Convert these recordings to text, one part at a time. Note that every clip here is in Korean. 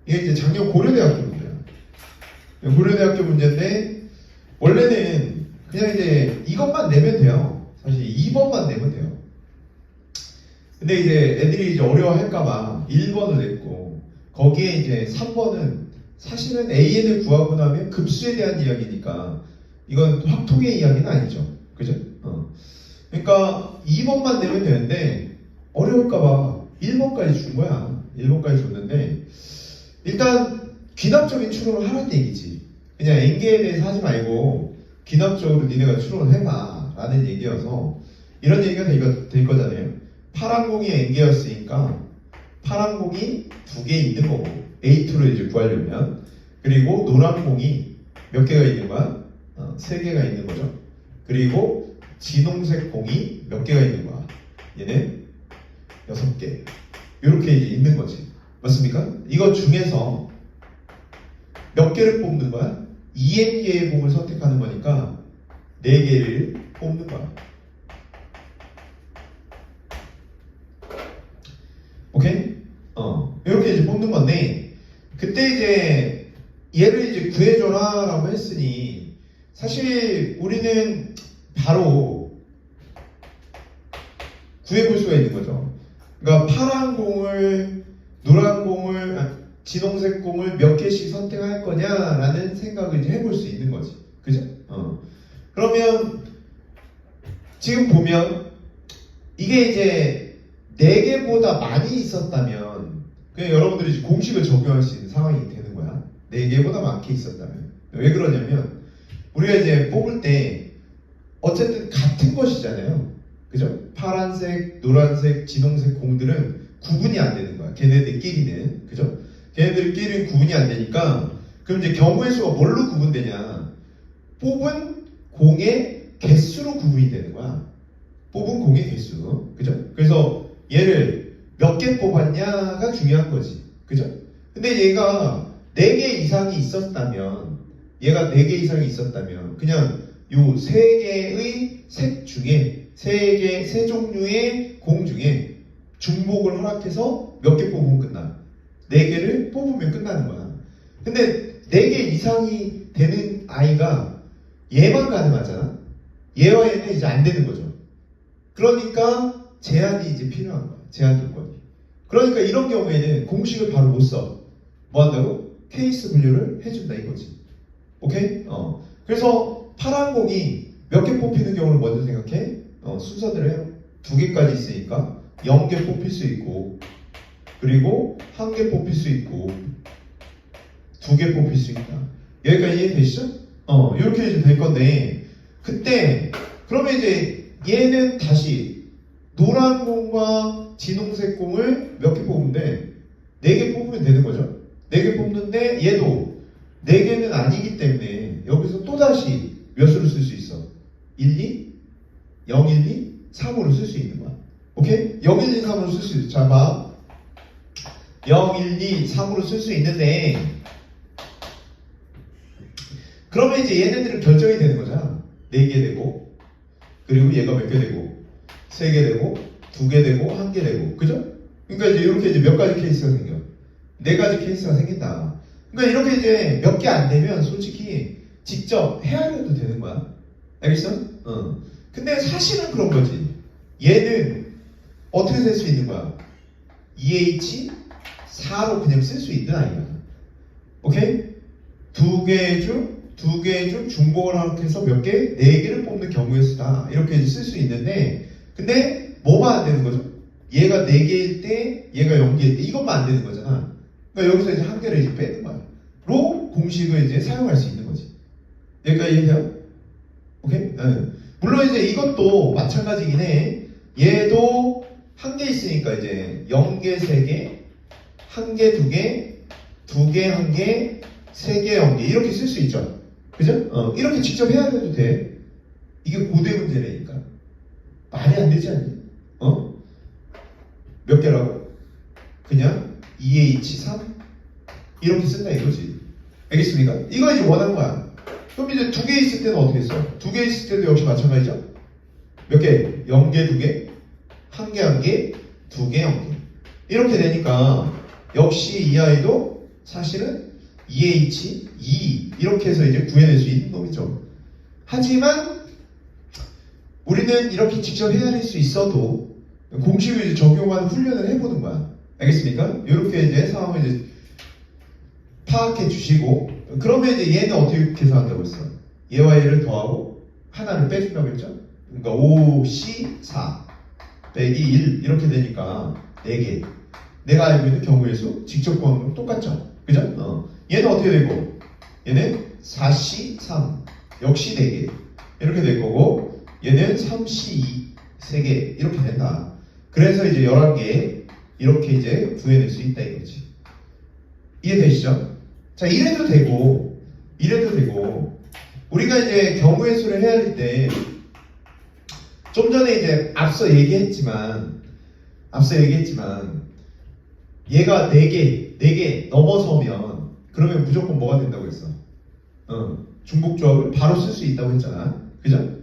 이게 이제 작년 고려대학교 문제야. 고려대학교 문제인데 원래는 그냥 이제 이것만 내면 돼요. 사실 2번만 내면 돼요. 근데 이제 애들이 이제 어려워할까봐 1번을 냈고 거기에 이제 3번은 사실은 AN을 구하고 나면 급수에 대한 이야기니까 이건 확통의 이야기는 아니죠. 그죠? 그러니까 2번만 내면 되는데 어려울까봐 1번까지 준 거야. 1번까지 줬는데 일단 귀납적인 추론을 하라는 얘기지. 그냥 N개에 대해서 하지 말고 귀납적으로 니네가 추론을 해봐 라는 얘기여서 이런 얘기가 될 거잖아요. 파란 공이 N개였으니까 파란 공이 2개 있는 거고 A2를 이제 구하려면, 그리고 노란 공이 몇 개가 있는 거야? 3개가 있는 거죠. 그리고 진홍색 공이 몇 개가 있는 거야? 얘는 6개. 이렇게 이제 있는 거지. 맞습니까? 이거 중에서 몇 개를 뽑는 거야? 2N개의 공을 선택하는 거니까 4개를 뽑는 거야. 오케이? 이렇게 이제 뽑는 건데, 그때 이제 얘를 이제 구해줘라 라고 했으니 사실 우리는 바로 구해볼 수가 있는 거죠. 그러니까 파란 공을, 노란 공을, 진홍색 공을 몇 개씩 선택할 거냐라는 생각을 이제 해볼 수 있는 거지. 그죠? 그러면 지금 보면 이게 이제 4개보다 많이 있었다면 그냥 여러분들이 이제 공식을 적용할 수 있는 상황이 되는 거야. 4개보다 많게 있었다면. 왜 그러냐면 우리가 이제 뽑을 때 어쨌든 같은 것이잖아요. 그죠? 파란색, 노란색, 진홍색 공들은 구분이 안 되는 거야. 걔네들끼리는. 그죠? 걔네들끼리는 구분이 안 되니까 그럼 이제 경우의 수가 뭘로 구분되냐? 뽑은 공의 개수로 구분이 되는 거야. 뽑은 공의 개수. 그죠? 그래서 얘를 몇 개 뽑았냐가 중요한 거지. 그죠? 근데 얘가 4개 이상이 있었다면, 얘가 4개 이상이 있었다면 그냥 요 3개의 색 중에 3 종류의 공 중에 중복을 허락해서 몇 개 뽑으면 끝나. 4개를 뽑으면 끝나는 거야. 근데 4개 이상이 되는 아이가 얘만 가능하잖아. 얘와 얘는 이제 안 되는 거죠. 그러니까 제한이 이제 필요한 거야. 제한 조건이. 그러니까 이런 경우에는 공식을 바로 못 써. 뭐 한다고? 케이스 분류를 해준다 이거지. 오케이? 그래서 파란 공이 몇 개 뽑히는 경우를 먼저 생각해. 순서대로 해요. 2개까지 있으니까 0개 뽑힐 수 있고, 그리고 1개 뽑힐 수 있고, 2개 뽑힐 수 있다. 여기까지 이해되시죠? 이렇게 이제 될 건데, 그때 그러면 이제 얘는 다시 노란 공과 진홍색 공을 몇 개 뽑으면 돼? 4개 뽑으면 되는 거죠. 4개 뽑는데 얘도 4개는 아니기 때문에 여기서 또다시 몇 수를 쓸 수 있어? 1, 2, 0, 1, 2, 3으로 쓸 수 있는 거야. 오케이? 0, 1, 2, 3으로 쓸 수 있어. 자, 봐. 0, 1, 2, 3으로 쓸 수 있는데, 그러면 이제 얘네들은 결정이 되는 거잖아. 4개 되고, 그리고 얘가 몇 개 되고, 3개 되고, 2개 되고, 1개 되고. 그죠? 그러니까 이제 이렇게 이제 몇 가지 케이스가 생겨. 4가지 케이스가 생긴다. 그러니까 이렇게 이제 몇 개 안 되면 솔직히 직접 헤아려도 되는 거야. 알겠어? 근데 사실은 그런 거지. 얘는 어떻게 쓸 수 있는 거야? 2H 4로 그냥 쓸 수 있는 아이야. 오케이? 2개 중 중복을 허락해서 몇 개? 4개를 뽑는 경우의 수다. 이렇게 쓸 수 있는데, 근데 뭐만 안 되는 거죠? 얘가 4개일 때, 얘가 0개일 때, 이것만 안 되는 거잖아. 그러니까 여기서 이제 1개를 이제 빼는 거야. 로 공식을 이제 사용할 수 있는 거지. 여기까지 이해해요? 오케이? 네. 물론 이제 이것도 마찬가지긴 해. 얘도 1개 있으니까 이제 0개, 3개, 1개, 2개, 2개, 1개, 3개, 0개 이렇게 쓸 수 있죠. 그죠? 이렇게 직접 해야 해도 돼. 이게 고대 문제라니까. 말이 안 되지 않니? 몇 개라고? 그냥 2H3 이렇게 쓴다 이거지. 알겠습니까? 이거 이제 원한 거야. 그럼 이제 2개 있을 때는 어떻게 써? 2개 있을 때도 역시 마찬가지죠. 몇 개? 0개, 2개, 1개, 1개, 2개, 0개 이렇게 되니까 역시 이 아이도 사실은 2H, 2 이렇게 해서 이제 구해낼 수 있는 놈이죠. 하지만 우리는 이렇게 직접 헤아릴 수 있어도 공식을 이제 적용하는 훈련을 해보는 거야. 알겠습니까? 이렇게 이제 상황을 이제 파악해 주시고, 그러면 이제 얘는 어떻게 계산한다고 했어? 얘와 얘를 더하고 하나를 빼준다고 했죠? 그러니까 5C4 빼기 1 이렇게 되니까 4개. 내가 알고 있는 경우의 수 직접 구하는 거랑 똑같죠? 그죠? 얘는 어떻게 되고? 얘는 4C3 역시 4개 이렇게 될 거고, 얘는 3C2 3개 이렇게 된다. 그래서 이제 11개 이렇게 이제 구해낼 수 있다 이거지. 이해되시죠? 자, 이래도 되고 우리가 이제 경우의 수를 헤아릴 때 좀 전에 이제 앞서 얘기했지만 얘가 4개 넘어서면 그러면 무조건 뭐가 된다고 했어? 중복조합을 바로 쓸 수 있다고 했잖아. 그죠?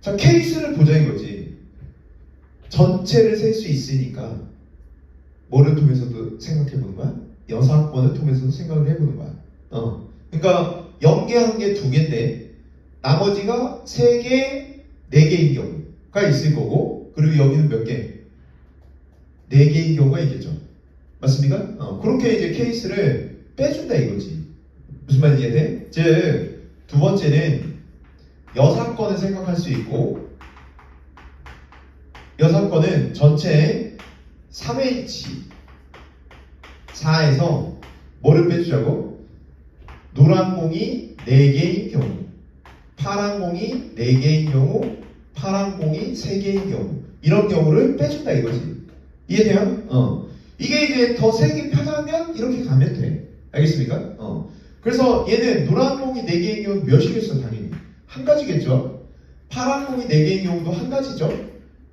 자, 케이스를 보자 이거지. 전체를 셀 수 있으니까 뭐를 통해서도 생각해보는 거야? 여사건을 통해서도 생각을 해보는 거야. 그러니까 0개, 1개, 2개인데 나머지가 3개, 4개인 경우가 있을 거고, 그리고 여기는 몇 개? 4개인 경우가 있겠죠. 맞습니까? 그렇게 이제 케이스를 빼준다 이거지. 무슨 말인지 이해돼? 즉, 두 번째는 여사건을 생각할 수 있고, 여사건은 전체 3H 4에서 뭐를 빼주자고? 노란 공이 4개인 경우, 파란 공이 4개인 경우, 파란 공이 3개인 경우, 이런 경우를 빼준다 이거지. 이해돼요? 이게 이제 더 세기 편하면 이렇게 가면 돼. 알겠습니까? 그래서 얘는 노란 공이 4개인 경우 몇이겠어? 당연히 한 가지겠죠. 파란 공이 4개인 경우도 한 가지죠.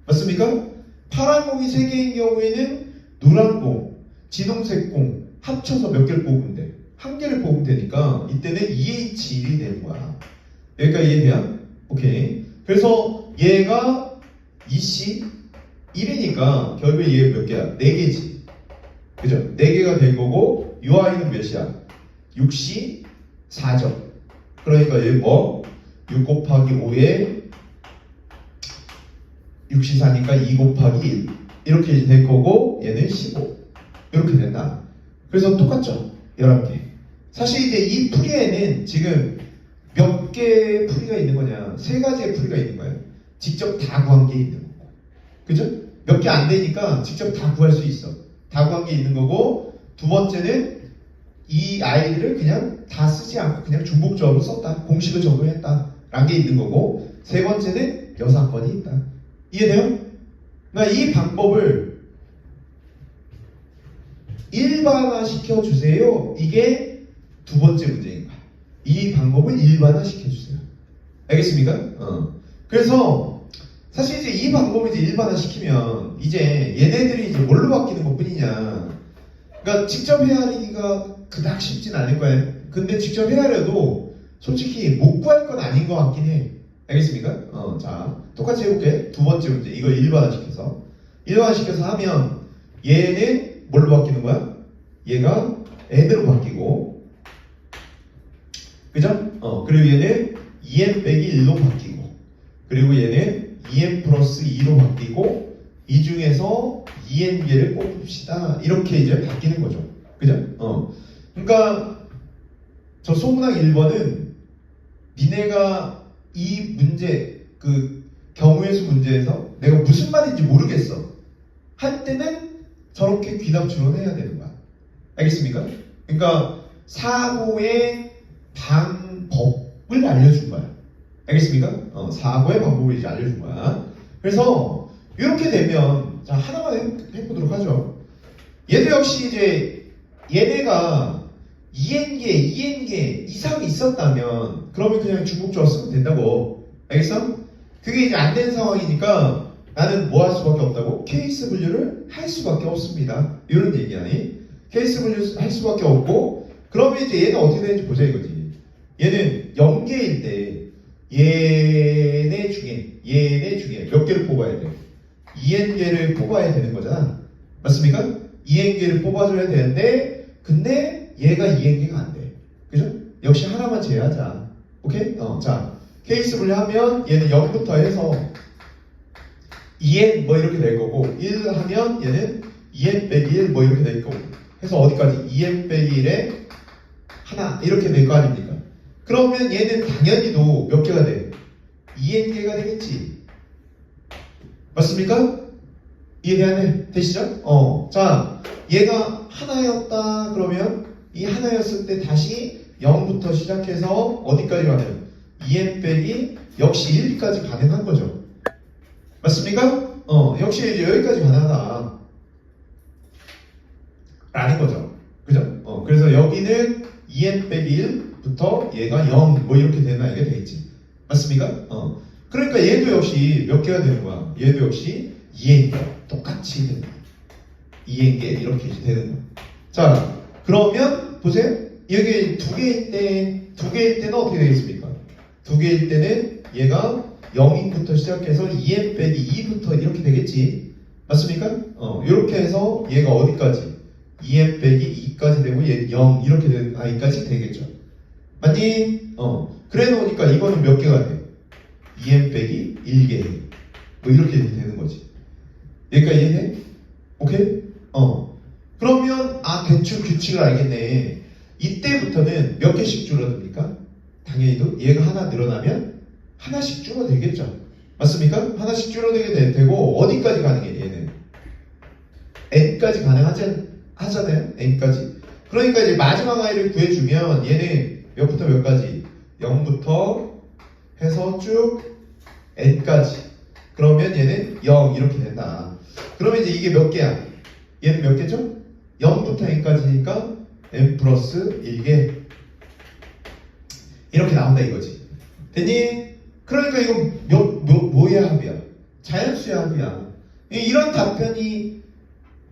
맞습니까? 파란 공이 3개인 경우에는 노란 공, 진홍색 공 합쳐서 몇 개를 뽑으면 돼? 한 개를 뽑으면 되니까 이때는 2H1이 되는 거야. 여기까지 이해돼요? 오케이. 그래서 얘가 2C 1이니까 결국에 얘 몇 개야? 4개지. 그죠? 4개가 될 거고, 이 아이는 몇이야? 6C 4죠. 그러니까 얘 뭐? 6 곱하기 5에 6C 4니까 2 곱하기 1 이렇게 될 거고, 얘는 15 이렇게 된다. 그래서 똑같죠? 11개. 사실 이제 이 풀이에는 지금 몇 개의 풀이가 있는 거냐? 3가지의 풀이가 있는 거예요. 직접 다 구한 게 있는 거고. 그죠? 몇 개 안 되니까 직접 다 구할 수 있어. 다 구한 게 있는 거고, 두 번째는 이 아이들을 그냥 다 쓰지 않고 그냥 중복조합으로 썼다. 공식을 적용했다. 라는 게 있는 거고, 세 번째는 여사건이 있다. 이해돼요? 그러니까 이 방법을 일반화 시켜주세요. 이게 두 번째 문제인 거야. 이 방법을 일반화 시켜주세요. 알겠습니까? 그래서 사실 이제 이 방법을 이제 일반화 시키면 이제 얘네들이 이제 뭘로 바뀌는 것 뿐이냐. 그러니까 직접 헤아리기가 그닥 쉽진 않을 거예요. 근데 직접 헤아려도 솔직히 못 구할 건 아닌 것 같긴 해. 알겠습니까? 자, 똑같이 해볼게. 두 번째 문제. 이거 일반화 시켜서 하면 얘는 뭘로 바뀌는 거야? 얘가 n으로 바뀌고, 그죠? 그리고 얘는 2n 빼기 1로 바뀌고, 그리고 얘는 2n 플러스 2로 바뀌고, 이 중에서 2n개를 뽑읍시다. 이렇게 이제 바뀌는 거죠. 그죠? 그러니까 저 소문학 1번은 니네가 이 문제, 그 경우의 수 문제에서 내가 무슨 말인지 모르겠어 할 때는 저렇게 귀납 추론해야 되는 거야. 알겠습니까? 그러니까 사고의 방법을 알려준 거야. 알겠습니까? 사고의 방법을 이제 알려준 거야. 그래서 이렇게 되면 자, 하나만 해보도록 하죠. 얘도 역시 이제 얘네가 2n개 이상이 있었다면 그러면 그냥 중복조합 쓰면 된다고. 알겠어? 그게 이제 안 된 상황이니까 나는 뭐 할 수밖에 없다고? 케이스 분류를 할 수밖에 없습니다. 이런 얘기 아니? 케이스 분류 할 수밖에 없고, 그러면 이제 얘는 어떻게 되는지 보자 이거지. 얘는 0개일 때 얘네 중에 몇 개를 뽑아야 돼? 2n개를 뽑아야 되는 거잖아. 맞습니까? 2n개를 뽑아줘야 되는데 근데 얘가 2n개가 안 돼. 그죠? 역시 하나만 제외하자. 오케이? 자, 케이스 분류하면 얘는 0부터 해서 2n 뭐 이렇게 될 거고 1 하면 얘는 2n 빼기 1 뭐 이렇게 될 거고 해서 어디까지? 2n 빼기 1에 하나 이렇게 될 거 아닙니까? 그러면 얘는 당연히도 몇 개가 돼? 2n개가 되겠지. 맞습니까? 되시죠? 자, 얘가 하나였다 그러면 이 하나였을 때 다시 0부터 시작해서 어디까지 가나요? 2n 빼기 역시 1까지 가능한 거죠. 맞습니까? 역시 이제 여기까지 가능하다 라는 거죠. 그죠? 그래서 여기는 2n 빼기 1부터 얘가 0 뭐 이렇게 되는 아이가 되겠지. 맞습니까? 그러니까 얘도 역시 몇 개가 되는 거야? 얘도 역시 2n개 똑같이 되는 거야. 2n개 이렇게 되는 거야. 자, 그러면 보세요. 여기 두 개일 때는 어떻게 되겠습니까? 두 개일 때는 얘가 0인부터 시작해서 2n 빼기 2부터 이렇게 되겠지. 맞습니까? 이렇게 해서 얘가 어디까지? 2n 빼기 2까지 되고 얘 0 이렇게 되는 아이까지 되겠죠. 맞니? 그래 놓으니까 이거는 몇 개가 돼? 2n 빼기 1개 뭐 이렇게 되는 거지. 여기까지 이해해? 오케이? 그러면 대충 규칙을 알겠네. 이때부터는 몇 개씩 줄어듭니까? 당연히도 얘가 하나 늘어나면 하나씩 줄어들겠죠. 맞습니까? 하나씩 줄어들게 되고 어디까지 가능해 얘는? n까지 하잖아요. n까지. 그러니까 이제 마지막 아이를 구해주면 얘는 몇부터 몇까지? 0부터 해서 쭉 n까지. 그러면 얘는 0 이렇게 된다. 그러면 이제 이게 몇 개야? 얘는 몇 개죠? 0부터 n까지니까 n 플러스 1개 이렇게 나온다 이거지. 됐니? 그러니까 이건 뭐의 합이야? 자연수의 합이야. 이런 답변이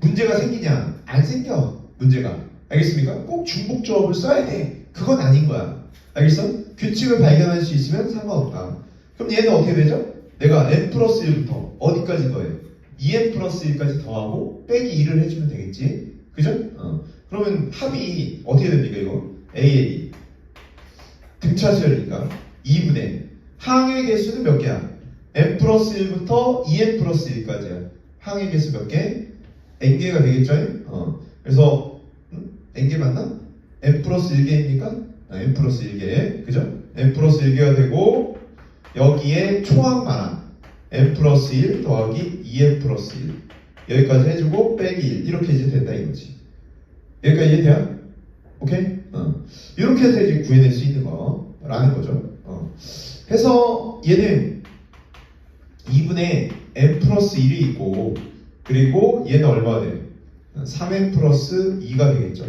문제가 생기냐? 안 생겨. 문제가. 알겠습니까? 꼭 중복조합을 써야 돼. 그건 아닌 거야. 알겠어? 규칙을 발견할 수 있으면 상관없다. 그럼 얘는 어떻게 되죠? 내가 n 플러스 1부터 어디까지 더해? 2n 플러스 1까지 더하고 빼기 2를 해주면 되겠지? 그죠? 그러면 합이 어떻게 됩니까 이거? AA 등차수열이니까 2분의 항의 개수는 몇 개야? n 플러스 1부터 2n 플러스 1까지야. 항의 개수 몇 개? n개가 되겠죠? 그래서 n개 맞나? n 플러스 1개입니까? n 플러스 1개 그죠? n 플러스 1개가 되고 여기에 초항만한 n 플러스 1 더하기 2n 플러스 1 여기까지 해주고 빼기 1 이렇게 이제 된다 이거지. 여기까지 이해돼요? 오케이? 이렇게 해서 이제 구해낼 수 있는 거라는 거죠. 해서 얘는 2분의 n 플러스 1이 있고 그리고 얘는 얼마가 돼? 3n 플러스 2가 되겠죠.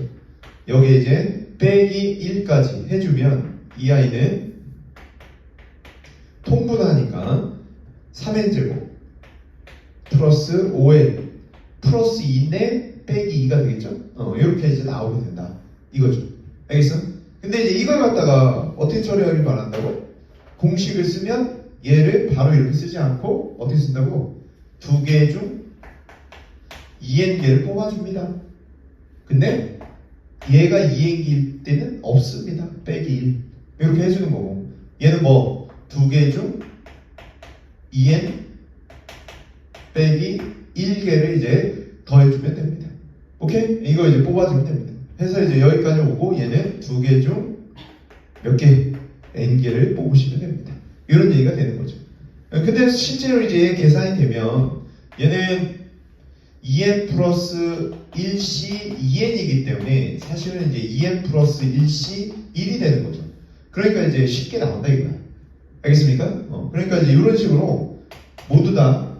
여기에 이제 빼기 1까지 해주면 이 아이는 통분하니까 3n제곱 플러스 5n 플러스 2인데 빼기 2가 되겠죠. 이렇게 이제 나오게 된다 이거죠. 알겠어? 근데 이제 이걸 갖다가 어떻게 처리하길 바란다고? 공식을 쓰면 얘를 바로 이렇게 쓰지 않고 어떻게 쓴다고? 두 개 중 2n개를 뽑아줍니다. 근데 얘가 2n개일 때는 없습니다. 빼기 1 이렇게 해주는 거고 얘는 뭐 두 개 중 2n 빼기 1개를 이제 더해주면 됩니다. 오케이? 이거 이제 뽑아주면 됩니다. 해서 이제 여기까지 오고 얘는 두 개 중 몇 개? n개를 뽑으시면 됩니다. 이런 얘기가 되는 거죠. 근데 실제로 이제 계산이 되면 얘는 2n 플러스 1c 2n이기 때문에 사실은 이제 2n 플러스 1c 1이 되는 거죠. 그러니까 이제 쉽게 나온다 이거야. 알겠습니까? 그러니까 이제 이런 식으로 모두 다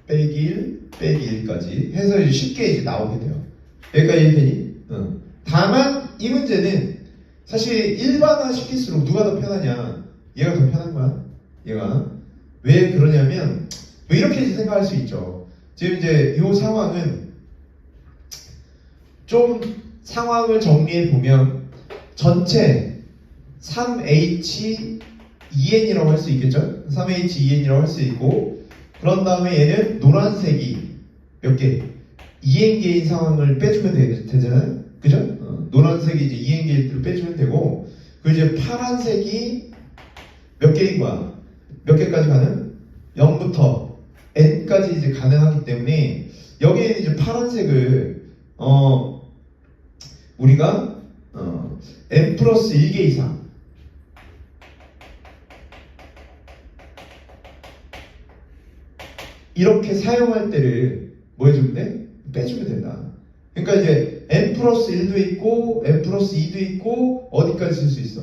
빼기 1, 빼기 1까지 해서 이제 쉽게 이제 나오게 돼요. 여기까지 이해되니? 다만 이 문제는 사실 일반화 시킬수록 누가 더 편하냐? 얘가 더 편한 거야. 얘가 왜 그러냐면 뭐 이렇게 이제 생각할 수 있죠. 지금 이제 이 상황은 좀 상황을 정리해 보면 전체 3H2N이라고 할 수 있겠죠? 3H2N이라고 할 수 있고 그런 다음에 얘는 노란색이 몇 개? 2N개인 상황을 빼주면 되잖아요? 그죠? 노란색이 이제 EN 게이트를 빼주면 되고, 그 이제 파란색이 몇 개인 거야? 몇 개까지 가능? 0부터 n까지 이제 가능하기 때문에 여기에는 이제 파란색을 우리가 n 플러스 1개 이상 이렇게 사용할 때를 뭐 해주면 돼? 빼주면 된다. 그러니까 이제 n 플러스 1도 있고 n 플러스 2도 있고 어디까지 쓸 수 있어?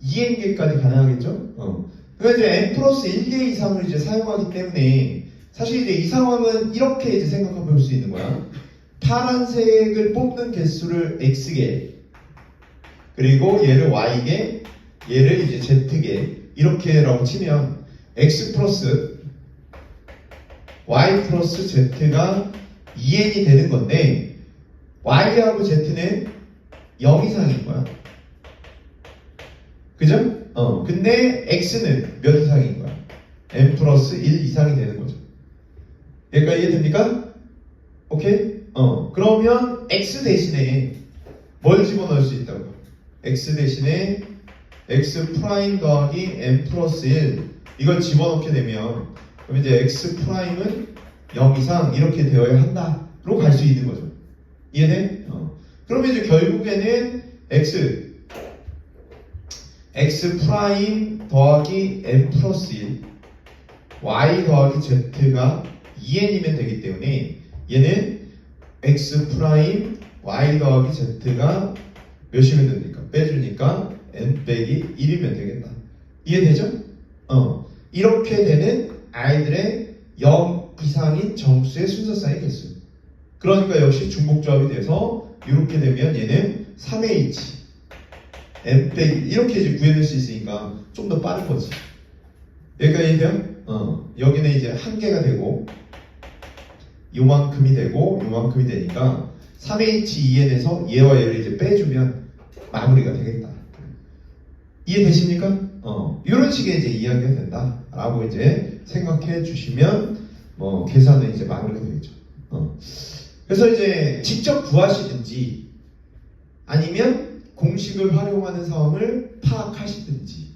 2n개까지 가능하겠죠? 그러니까 이제 n 플러스 1개 이상을 이제 사용하기 때문에 사실 이제 이 상황은 이렇게 이제 생각해 볼 수 있는 거야. 파란색을 뽑는 개수를 x개, 그리고 얘를 y개, 얘를 이제 z개 이렇게라고 치면 x 플러스 y 플러스 z가 2n이 되는 건데 y하고 z는 0 이상인 거야. 그죠? 근데 x는 몇 이상인 거야? n 플러스 1 이상이 되는 거죠. 여기까지 이해됩니까? 오케이? 그러면 x 대신에 뭘 집어넣을 수 있다고? x 대신에 x 프라임 더하기 n 플러스 1 이걸 집어넣게 되면 그럼 이제 x 프라임은 0 이상 이렇게 되어야 한다로 갈 수 있는 거죠. 이해돼? 그러면 이제 결국에는 x 프라임 더하기 n 플러스 1 y 더하기 z가 2n이면 되기 때문에 얘는 x 프라임 y 더하기 z가 몇이면 됩니까? 빼주니까 n 빼기 1이면 되겠다. 이해되죠? 이렇게 되는 아이들의 0 이상인 정수의 순서상의 개수. 그러니까 역시 중복조합이 돼서 이렇게 되면 얘는 3h n 빼기 이렇게 이제 구해낼 수 있으니까 좀 더 빠른 거지. 여기까지 이해돼요? 여기는 이제 한 개가 되고 요만큼이 되고 요만큼이 되니까 3h2n에서 얘와 얘를 이제 빼주면 마무리가 되겠다. 이해되십니까? 이런 식의 이제 이야기가 된다라고 이제 생각해 주시면 계산은 이제 마무리가 되겠죠. 그래서 이제 직접 구하시든지 아니면 공식을 활용하는 상황을 파악하시든지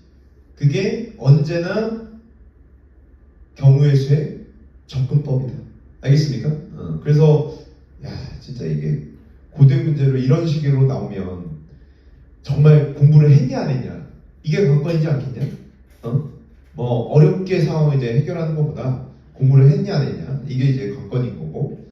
그게 언제나 경우의 수의 접근법이다. 알겠습니까? 그래서 야 진짜 이게 고등 문제로 이런 식으로 나오면 정말 공부를 했냐 안 했냐 이게 관건이지 않겠냐? 뭐 어렵게 상황을 이제 해결하는 것보다 공부를 했냐 안 했냐 이게 이제 관건인 거고